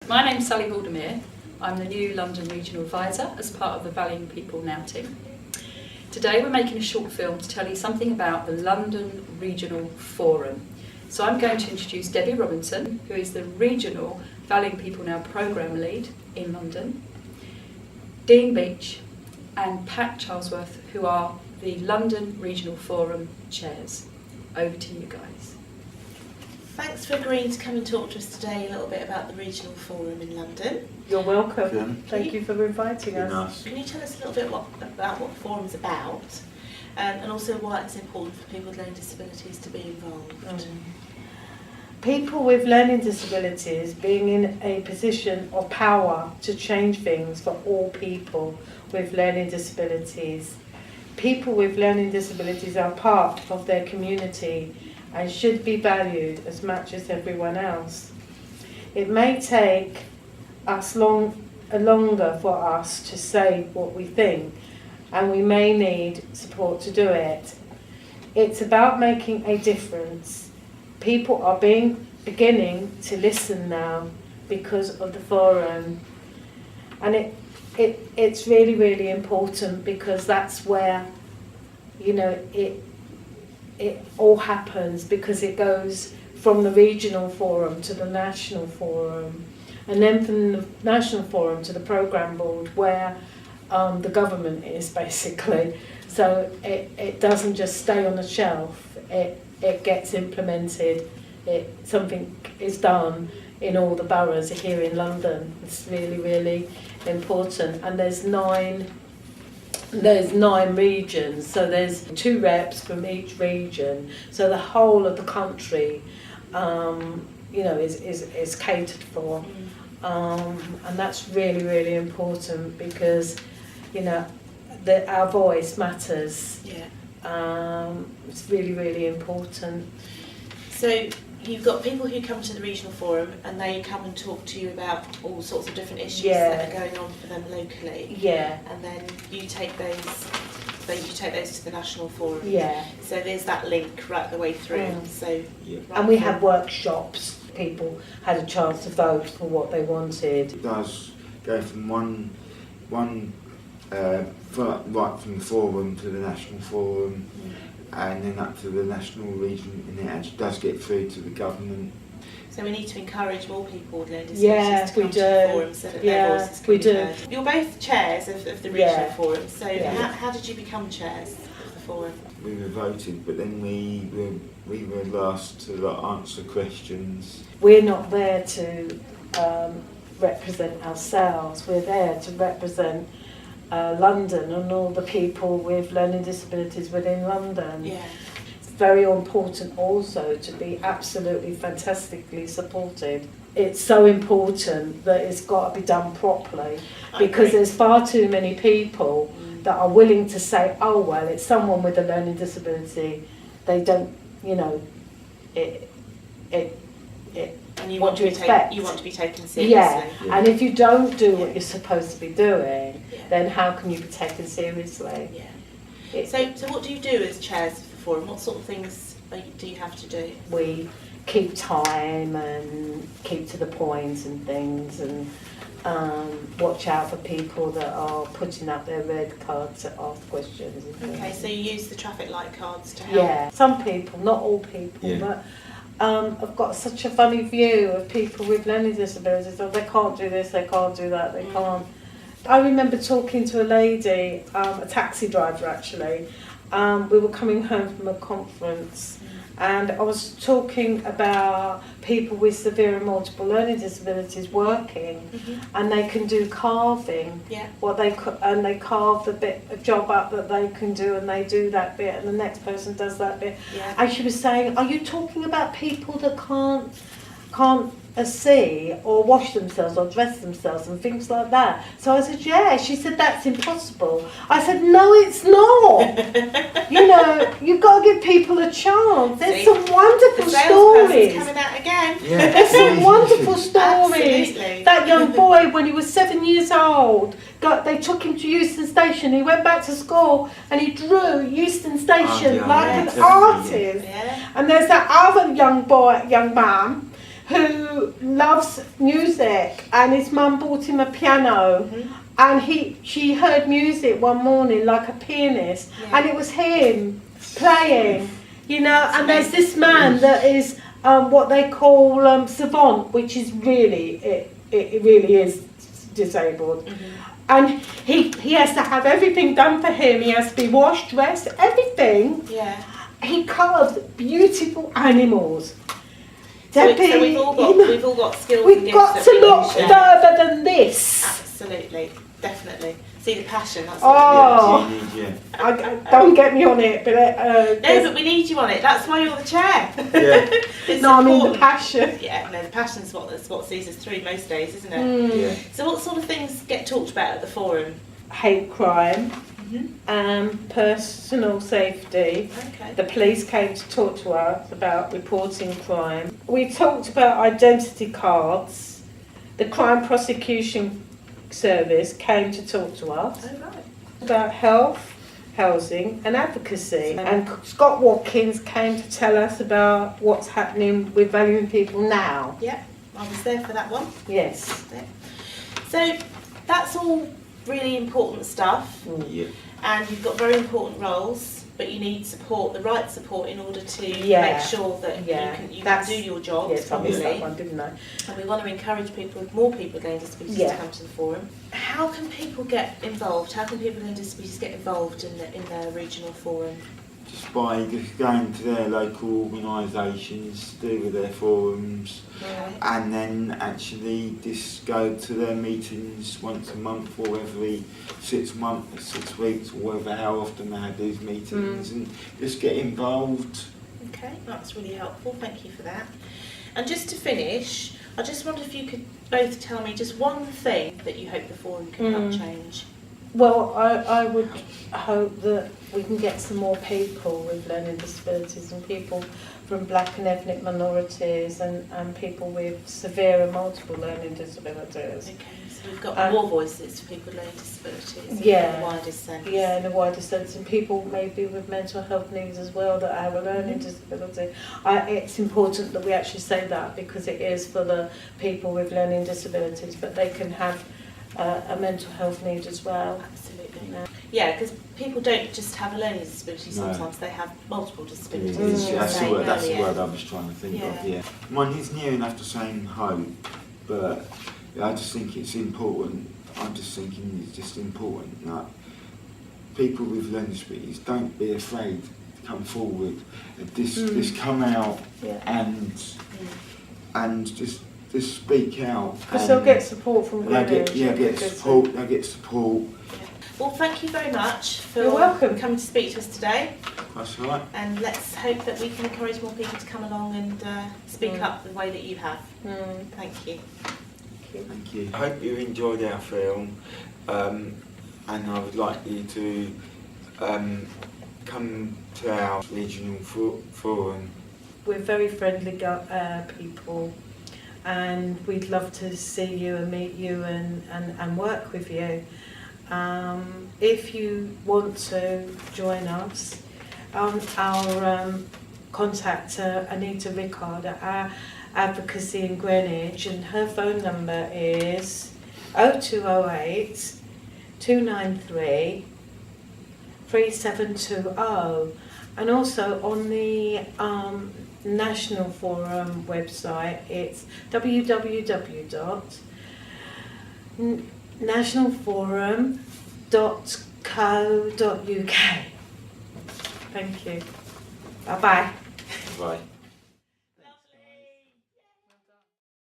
My name's Sally Haldermere. I'm the new London Regional Advisor as part of the Valuing People Now team. Today we're making a short film to tell you something about the London Regional Forum. So I'm going to introduce Debbie Robinson, who is the Regional Valuing People Now Programme Lead in London, Dean Beech and Pat Charlesworth, who are the London Regional Forum Chairs. Over to you guys. Thanks for agreeing to come and talk to us today a little bit about the Regional Forum in London. You're welcome. Thank you for inviting us. Can you tell us a little bit about what the forum's about and also why it's important for people with learning disabilities to be involved? People with learning disabilities being in a position of power to change things for all people with learning disabilities. People with learning disabilities are part of their community and should be valued as much as everyone else. It may take us longer for us to say what we think, and we may need support to do it. It's about making a difference. People are beginning to listen now because of the forum, and it's really, really important because that's where, you know, it all happens, because it goes from the regional forum to the national forum, and then from the national forum to the programme board, where the government is basically. So it doesn't just stay on the shelf, it gets implemented, something is done in all the boroughs here in London. It's really, really important. And there's nine regions, so there's 2 reps from each region, so the whole of the country you know, is catered for, and that's really, really important because, you know, our voice matters. It's really, really important. So you've got people who come to the regional forum and they come and talk to you about all sorts of different issues that are going on for them locally. And then you take those to the national forum. So there's that link right the way through. So and we have workshops. People had a chance to vote for what they wanted. It does go from one right from the forum to the national forum, and then up to the national region, and it actually does get through to the government. So we need to encourage more people with learning disabilities to come to the forum so that their voices can be heard. You're both chairs of the regional forum, so how did you become chairs of the forum? We were voted, but then we were asked to answer questions. We're not there to represent ourselves, we're there to represent London and all the people with learning disabilities within London. It's very important also to be absolutely fantastically supported. It's so important that it's got to be done properly, because there's far too many people that are willing to say, oh well, it's someone with a learning disability, they don't, you know, and you what want do you expect? You want to be taken seriously. And if you don't do what you're supposed to be doing, then how can you be taken seriously? So what do you do as chairs of the forum? What sort of things do you have to do? We keep time and keep to the point and things, and watch out for people that are putting up their red cards to ask questions and things. Okay, so you use the traffic light cards to help? Some people, not all people, but I've got such a funny view of people with learning disabilities. Oh, they can't do this, they can't do that, they can't. I remember talking to a lady, a taxi driver actually. We were coming home from a conference, and I was talking about people with severe and multiple learning disabilities working, and they can do carving. And they carve a job up that they can do, and they do that bit, and the next person does that bit. And she was saying, are you talking about people that can't see or wash themselves or dress themselves and things like that? So I said, yeah. She said, that's impossible. I said, no, it's not. You know, you've got to give people a chance. There's some wonderful stories. Coming out again. There's some wonderful stories. Absolutely. That young boy, when he was 7 years old, they took him to Euston Station. He went back to school and he drew Euston Station like an artist. And there's that other young man who loves music, and his mum bought him a piano, and she heard music one morning like a pianist, and it was him playing, you know. And there's this man that is what they call savant, which is really it really is disabled. And he has to have everything done for him. He has to be washed, dressed, everything. Yeah. He carves beautiful animals. So we've all got skills and We've gifts got that to we look can share. further than this. Absolutely, definitely. See the passion. That's Oh. what we need. Don't get me on it, but No, but we need you on it. That's why you're the chair. Yeah. It's no, I mean the important. passion. Yeah, no, the passion's what sees us through most days, isn't it? Yeah. So what sort of things get talked about at the forum? Hate crime, personal safety. Okay. The police came to talk to us about reporting crime. We talked about identity cards. The Crime Prosecution Service came to talk to us Oh, right. about health, housing and advocacy. And Scott Watkins came to tell us about what's happening with valuing people now. Yeah, I was there for that one. Yes. So that's all really important stuff, Yeah. and you've got very important roles, but you need support, the right support, in order to Yeah. make sure that you can That's- do your jobs Yes, I missed that properly. one, didn't I? And we want to encourage more people with learning disabilities Yeah. to come to the forum. How can people get involved? How can people with learning disabilities get involved in the regional forum? Just by just going to their local organisations, do with their forums, Right. and then actually just go to their meetings once a month or every 6 months, 6 weeks, or whatever, how often they have these meetings, and just get involved. Okay, that's really helpful. Thank you for that. And just to finish, I just wondered if you could both tell me just one thing that you hope the forum can help change. Well, I would hope that we can get some more people with learning disabilities, and people from black and ethnic minorities, and people with severe and multiple learning disabilities. Okay, so we've got more voices for people with learning disabilities Yeah. in the widest sense. Yeah, in a wider sense, and people maybe with mental health needs as well that have a learning disability. It's important that we actually say that, because it is for the people with learning disabilities, but they can have a mental health need as well. Absolutely. You know. Yeah, because people don't just have a learning disability, No. sometimes they have multiple disabilities. Yeah, as you were that's saying the earlier. word I was trying to think of, yeah. Mine is near enough to saying hope, but I just think it's important. I'm just thinking it's just important that people with learning disabilities, don't be afraid to come forward. Just come out and just speak out. Because they'll get support from They'll Greenwich. get support. They'll get support. Well, thank you very much for You're welcome. coming to speak to us today, That's right. and let's hope that we can encourage more people to come along and speak up the way that you have. Thank you. Thank you. I hope you enjoyed our film, and I would like you to come to our regional forum. We're very friendly people, and we'd love to see you and meet you and work with you. If you want to join us, our contact Anita Rickard at our advocacy in Greenwich, and her phone number is 0208 293 3720, and also on the National Forum website it's www.nationalforum.co.uk. Thank you. Bye bye. Bye.